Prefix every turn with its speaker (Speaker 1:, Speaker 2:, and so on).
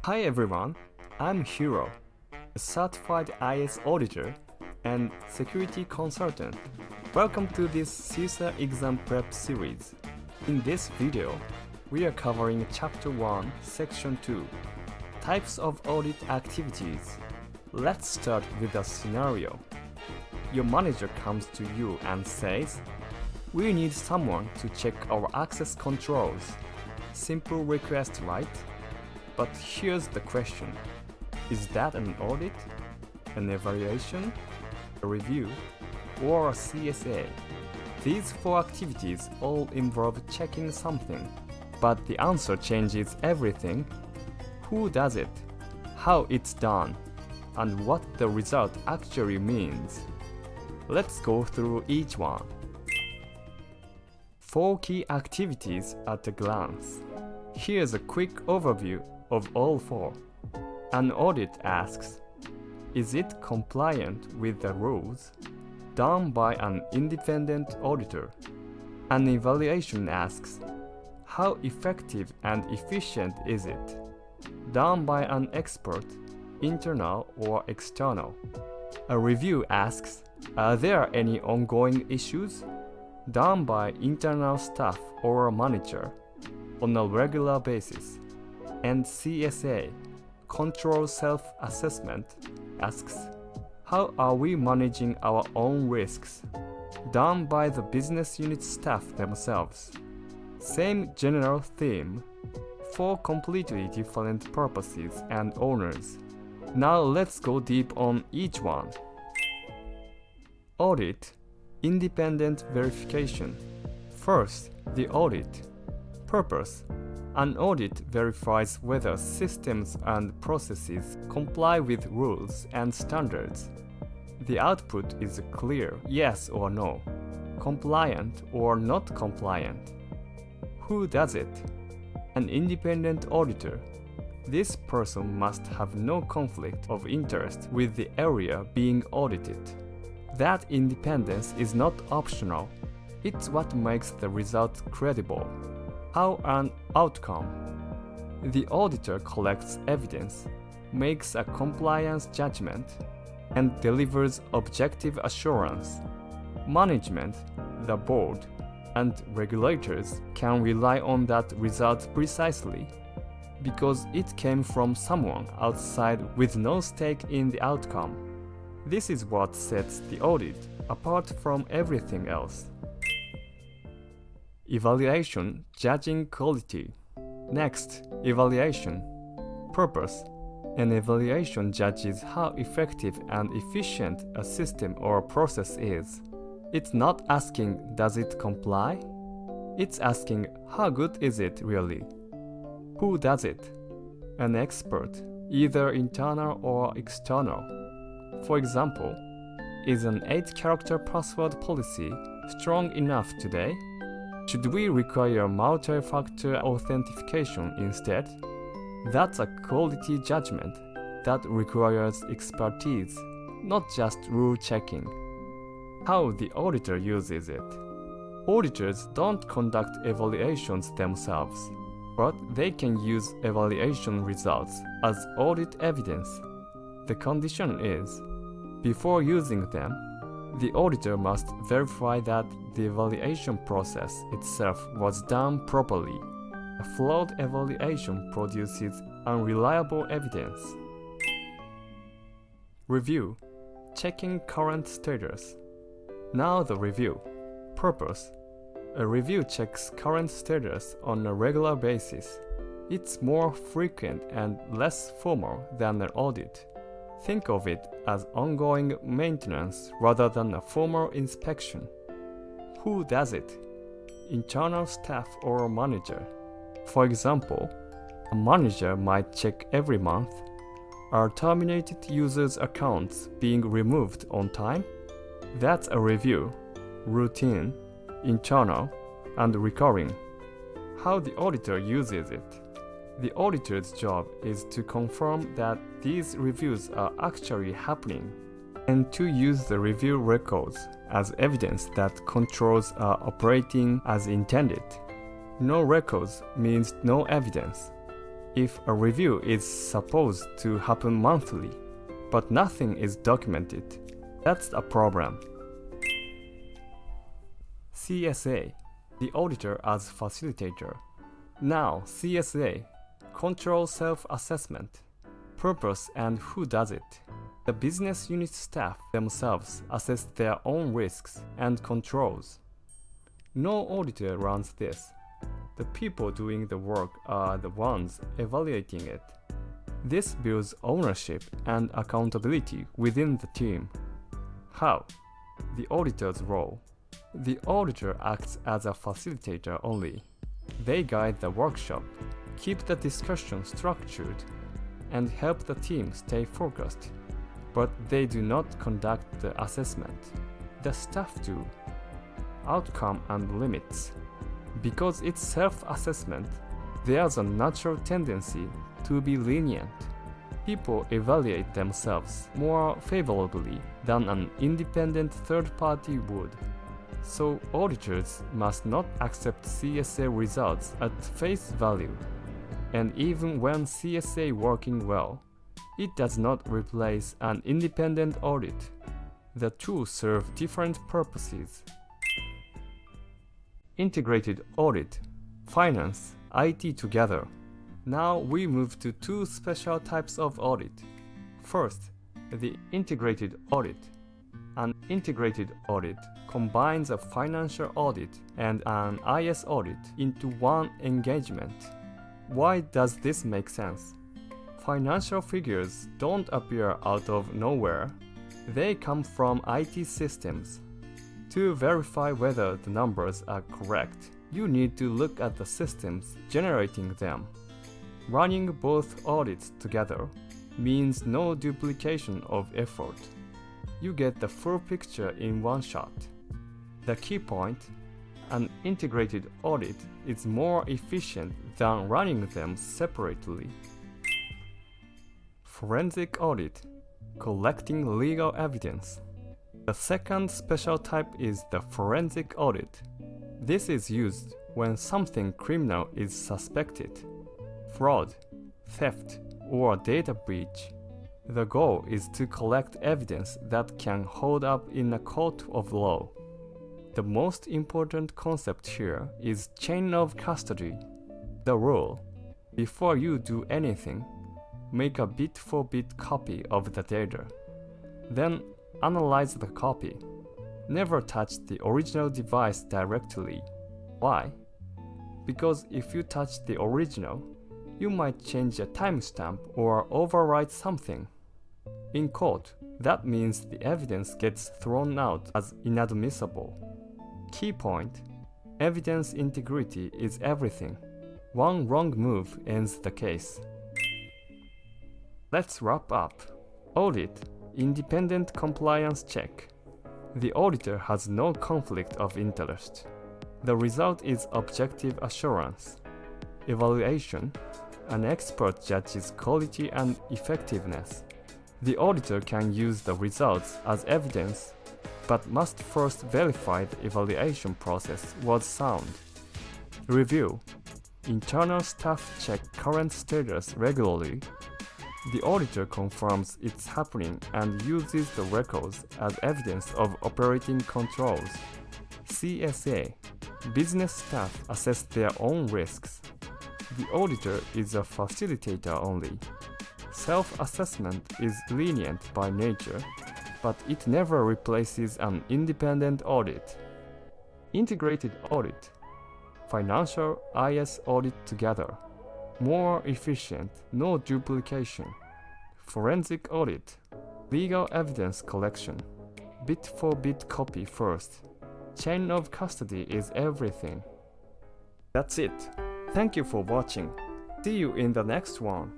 Speaker 1: Hi everyone, I'm Hiro, a certified IS auditor and security consultant. Welcome to this CISA exam prep series. In this video, we are covering Chapter 1, Section 2, Types of Audit Activities. Let's start with a scenario. Your manager comes to you and says, "We need someone to check our access controls." Simple request, right? But here's the question. Is that an audit, an evaluation, a review, or a CSA? These four activities all involve checking something, but the answer changes everything. Who does it, how it's done, and what the result actually means. Let's go through each one. 4 key activities at a glance. Here's a quick overview of all 4. An audit asks, is it compliant with the rules? Done by an independent auditor. An evaluation asks, how effective and efficient is it? Done by an expert, internal or external. A review asks, are there any ongoing issues? Done by internal staff or a manager on a regular basis. And CSA, Control Self-Assessment, asks, how are we managing our own risks? Done by the business unit staff themselves. Same general theme, 4 completely different purposes and owners. Now let's go deep on each one. Audit, independent verification. First, the audit. Purpose. An audit verifies whether systems and processes comply with rules and standards. The output is clear, yes or no, compliant or not compliant. Who does it? An independent auditor. This person must have no conflict of interest with the area being audited. That independence is not optional. It's what makes the result credible. How an outcome. The auditor collects evidence, makes a compliance judgment, and delivers objective assurance. Management, the board, and regulators can rely on that result precisely because it came from someone outside with no stake in the outcome. This is what sets the audit apart from everything else. Evaluation, judging quality. Next, evaluation. Purpose. An evaluation judges how effective and efficient a system or process is. It's not asking, does it comply? It's asking, how good is it really? Who does it? An expert, either internal or external. For example, is an 8-character password policy strong enough today? Should we require multi-factor authentication instead? That's a quality judgment that requires expertise, not just rule checking. How the auditor uses it. Auditors don't conduct evaluations themselves, but they can use evaluation results as audit evidence. The condition is, before using them, the auditor must verify that the evaluation process itself was done properly. A flawed evaluation produces unreliable evidence. Review, checking current status. Now the review. Purpose. A review checks current status on a regular basis. It's more frequent and less formal than an audit. Think of it as ongoing maintenance rather than a formal inspection. Who does it? Internal staff or a manager. For example, a manager might check every month, are terminated users' accounts being removed on time? That's a review, routine, internal, and recurring. How the auditor uses it. The auditor's job is to confirm that these reviews are actually happening and to use the review records as evidence that controls are operating as intended. No records means no evidence. If a review is supposed to happen monthly, but nothing is documented, that's a problem. CSA, the auditor as facilitator. Now CSA, control self-assessment, purpose and who does it. The business unit staff themselves assess their own risks and controls. No auditor runs this. The people doing the work are the ones evaluating it. This builds ownership and accountability within the team. How? The auditor's role. The auditor acts as a facilitator only. They guide the workshop, keep the discussion structured, and help the team stay focused. But they do not conduct the assessment. The staff do. Outcome and limits. Because it's self-assessment, there's a natural tendency to be lenient. People evaluate themselves more favorably than an independent third party would. So auditors must not accept CSA results at face value. And even when CSA working well, it does not replace an independent audit. The two serve different purposes. Integrated audit, finance, IT together. Now we move to two special types of audit. First, the integrated audit. An integrated audit combines a financial audit and an IS audit into one engagement. Why does this make sense? Financial figures don't appear out of nowhere. They come from IT systems. To verify whether the numbers are correct, you need to look at the systems generating them. Running both audits together means no duplication of effort. You get the full picture in one shot. The key point: an integrated audit is more efficient than running them separately. Forensic audit, collecting legal evidence. The second special type is the forensic audit. This is used when something criminal is suspected: fraud, theft, or data breach. The goal is to collect evidence that can hold up in a court of law. The most important concept here is chain of custody. The rule: before you do anything, make a bit-for-bit copy of the data. Then analyze the copy. Never touch the original device directly. Why? Because if you touch the original, you might change a timestamp or overwrite something. In court, that means the evidence gets thrown out as inadmissible. Key point: evidence integrity is everything. One wrong move ends the case. Let's wrap up. Audit, independent compliance check. The auditor has no conflict of interest. The result is objective assurance. Evaluation: an expert judges quality and effectiveness. The auditor can use the results as evidence, but must first verify the evaluation process was sound. Review: internal staff check current status regularly. The auditor confirms it's happening and uses the records as evidence of operating controls. CSA: business staff assess their own risks. The auditor is a facilitator only. Self-assessment is lenient by nature, but it never replaces an independent audit. Integrated audit, financial IS audit together. More efficient, no duplication. Forensic audit, legal evidence collection. Bit-for-bit copy first. Chain of custody is everything. That's it. Thank you for watching. See you in the next one.